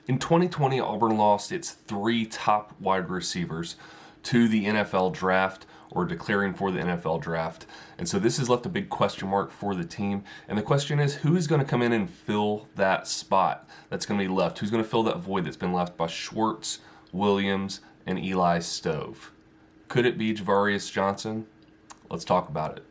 In 2020, Auburn lost its three top wide receivers to the NFL draft or declaring for the NFL draft. And so this has left a big question mark for the team. And the question is, who is going to come in and fill that spot that's going to be left? Who's going to fill that void that's been left by Schwartz, Williams, and Eli Stove? Could it be Javarius Johnson? Let's talk about it.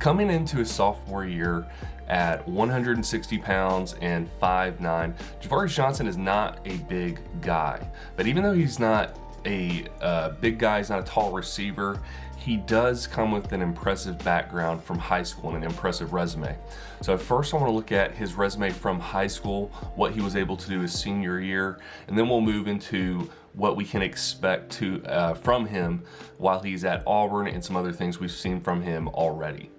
Coming into his sophomore year at 160 pounds and 5'9", Javarius Johnson is not a big guy. But even though he's not a big guy, he's not a tall receiver, he does come with an impressive background from high school and an impressive resume. So first I want to look at his resume from high school, what he was able to do his senior year, and then we'll move into what we can expect from him while he's at Auburn and some other things we've seen from him already.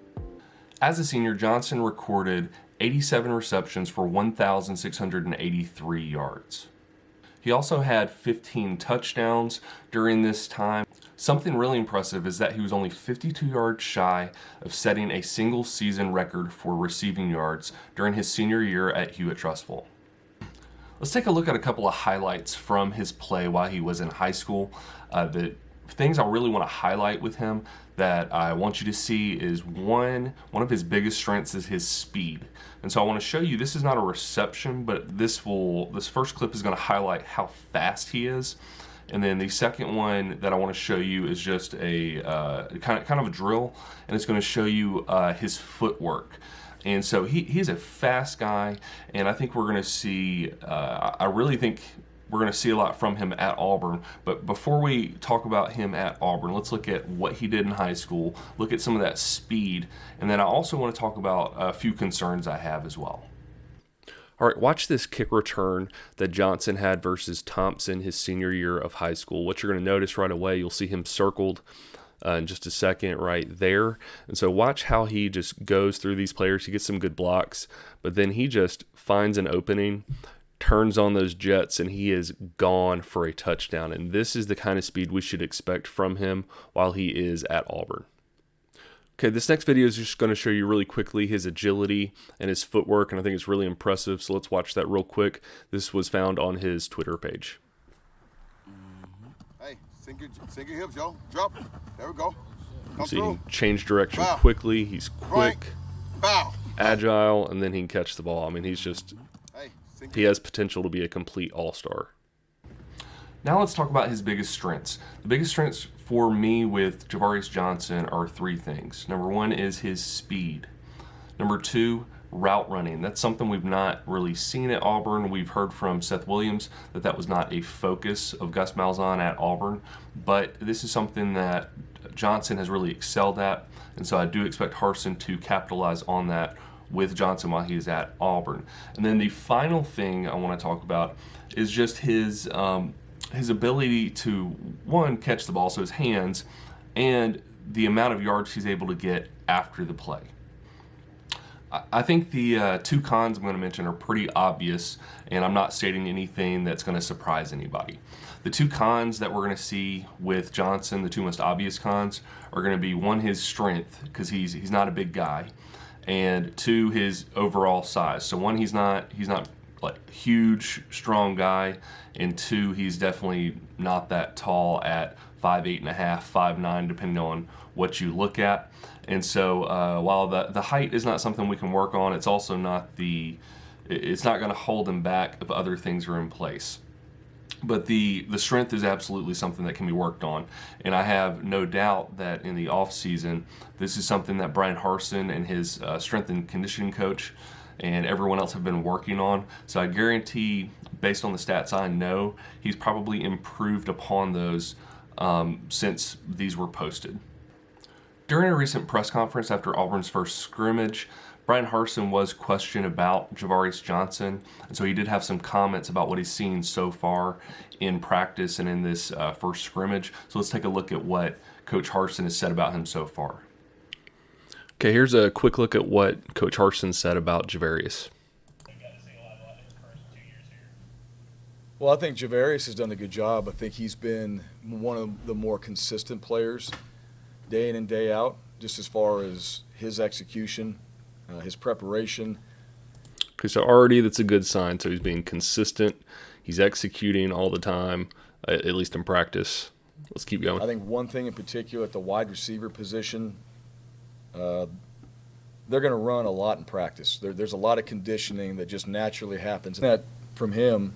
As a senior, Johnson recorded 87 receptions for 1,683 yards. He also had 15 touchdowns during this time. Something really impressive is that he was only 52 yards shy of setting a single season record for receiving yards during his senior year at Hewitt-Trussville. Let's take a look at a couple of highlights from his play while he was in high school. The things I really want to highlight with him that I want you to see is one of his biggest strengths is his speed. And so I want to show you, this is not a reception, but this first clip is going to highlight how fast he is. And then the second one that I want to show you is just a kind of a drill, and it's going to show you his footwork. And so he's a fast guy, and I think we're going to see, I really think we're going to see a lot from him at Auburn. But before we talk about him at Auburn, let's look at what he did in high school, look at some of that speed, and then I also want to talk about a few concerns I have as well. All right, watch this kick return that Johnson had versus Thompson his senior year of high school. What you're going to notice right away, you'll see him circled in just a second right there. And so watch how he just goes through these players. He gets some good blocks, but then he just finds an opening, turns on those jets, and he is gone for a touchdown. And this is the kind of speed we should expect from him while he is at Auburn. Okay, this next video is just going to show you really quickly his agility and his footwork, and I think it's really impressive. So let's watch that real quick. This was found on his Twitter page. Hey, sink your hips, yo. Drop. There we go. Come See, he through. can change direction Bow. quickly. He's quick, Bow. agile, and then he can catch the ball. I mean, he has potential to be a complete all-star. Now let's talk about his biggest strengths. The biggest strengths for me with Javarius Johnson are three things. Number one is his speed. Number two, route running. That's something we've not really seen at Auburn. We've heard from Seth Williams that was not a focus of Gus Malzahn at Auburn, but this is something that Johnson has really excelled at, and so I do expect Harsin to capitalize on that with Johnson while he is at Auburn. And then the final thing I want to talk about is just his ability to, one, catch the ball, so his hands, and the amount of yards he's able to get after the play. I think the two cons I'm going to mention are pretty obvious, and I'm not stating anything that's going to surprise anybody. The two cons that we're going to see with Johnson, the two most obvious cons, are going to be, one, his strength, because he's not a big guy, and two, his overall size. So one, he's not like huge, strong guy, and two, he's definitely not that tall at 5'8.5", 5'9", depending on what you look at. And so while the height is not something we can work on, it's also not it's not going to hold him back if other things are in place. But the strength is absolutely something that can be worked on. And I have no doubt that in the off season, this is something that Brian Harsin and his strength and conditioning coach and everyone else have been working on. So I guarantee, based on the stats I know, he's probably improved upon those since these were posted. During a recent press conference after Auburn's first scrimmage, Brian Harsin was questioned about Javarius Johnson, and so he did have some comments about what he's seen so far in practice and in this first scrimmage. So let's take a look at what Coach Harsin has said about him so far. Okay, here's a quick look at what Coach Harsin said about Javarius. Well, I think Javarius has done a good job. I think he's been one of the more consistent players day in and day out, just as far as his execution, his preparation. Okay, so already that's a good sign. So he's being consistent. He's executing all the time, at least in practice. Let's keep going. I think one thing in particular at the wide receiver position, they're going to run a lot in practice. There's a lot of conditioning that just naturally happens. That, from him,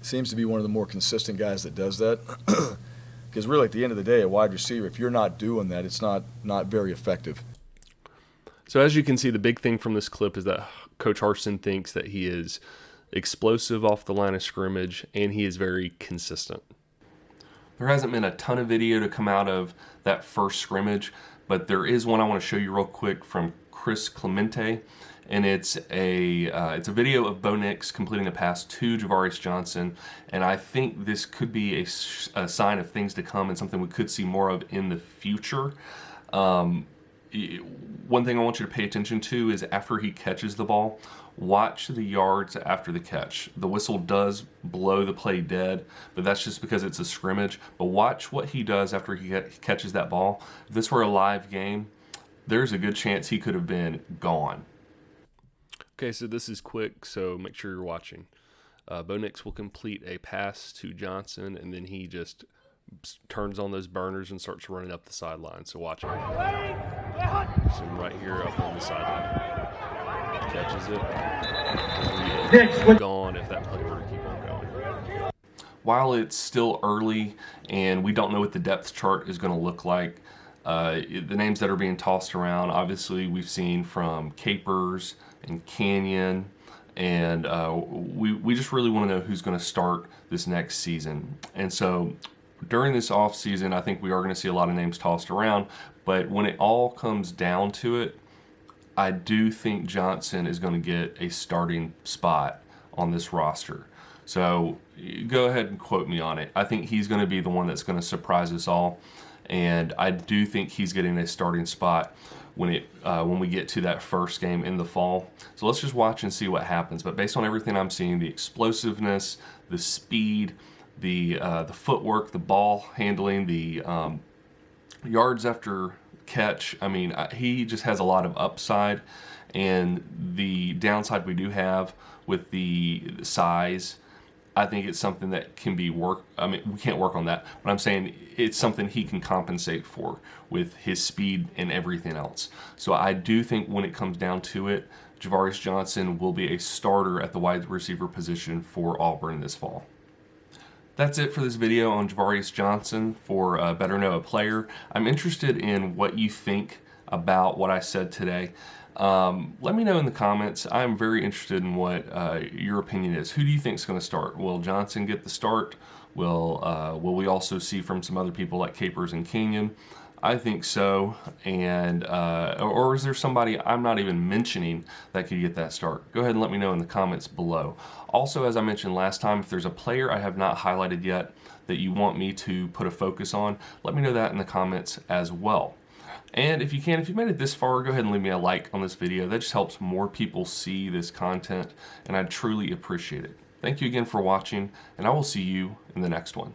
seems to be one of the more consistent guys that does that. Because really, at the end of the day, a wide receiver, if you're not doing that, it's not very effective. So as you can see, the big thing from this clip is that Coach Harsin thinks that he is explosive off the line of scrimmage, and he is very consistent. There hasn't been a ton of video to come out of that first scrimmage, but there is one I want to show you real quick from Chris Clemente, and it's a video of Bo Nix completing a pass to Javarius Johnson, and I think this could be a sign of things to come and something we could see more of in the future. One thing I want you to pay attention to is after he catches the ball, watch the yards after the catch. The whistle does blow the play dead, but that's just because it's a scrimmage. But watch what he does after he catches that ball. If this were a live game, there's a good chance he could have been gone. Okay, so this is quick, so make sure you're watching. Bo Nix will complete a pass to Johnson, and then he just turns on those burners and starts running up the sideline. So watch him. So right here up on the sideline. Catches it. Gone if that play were to keep on going. While it's still early and we don't know what the depth chart is going to look like, the names that are being tossed around, obviously we've seen from Capers and Canyon, and we just really want to know who's going to start this next season. And so during this off season, I think we are going to see a lot of names tossed around, but when it all comes down to it, I do think Johnson is going to get a starting spot on this roster. So go ahead and quote me on it. I think he's going to be the one that's going to surprise us all, and I do think he's getting a starting spot when we get to that first game in the fall. So let's just watch and see what happens. But based on everything I'm seeing, the explosiveness, the speed, the footwork, the ball handling, the yards after catch, I mean, he just has a lot of upside. And the downside we do have with the size, I think it's something that can be I mean, we can't work on that, but I'm saying it's something he can compensate for with his speed and everything else. So I do think when it comes down to it, Javarius Johnson will be a starter at the wide receiver position for Auburn this fall. That's it for this video on Javarius Johnson for Better Know a Player. I'm interested in what you think about what I said today. Let me know in the comments. I'm very interested in what your opinion is. Who do you think is going to start? Will Johnson get the start? Will we also see from some other people like Capers and Canyon? I think so. And or is there somebody I'm not even mentioning that could get that start? Go ahead and let me know in the comments below. Also, as I mentioned last time, if there's a player I have not highlighted yet that you want me to put a focus on, let me know that in the comments as well. And if you made it this far, go ahead and leave me a like on this video. That just helps more people see this content, and I'd truly appreciate it. Thank you again for watching, and I will see you in the next one.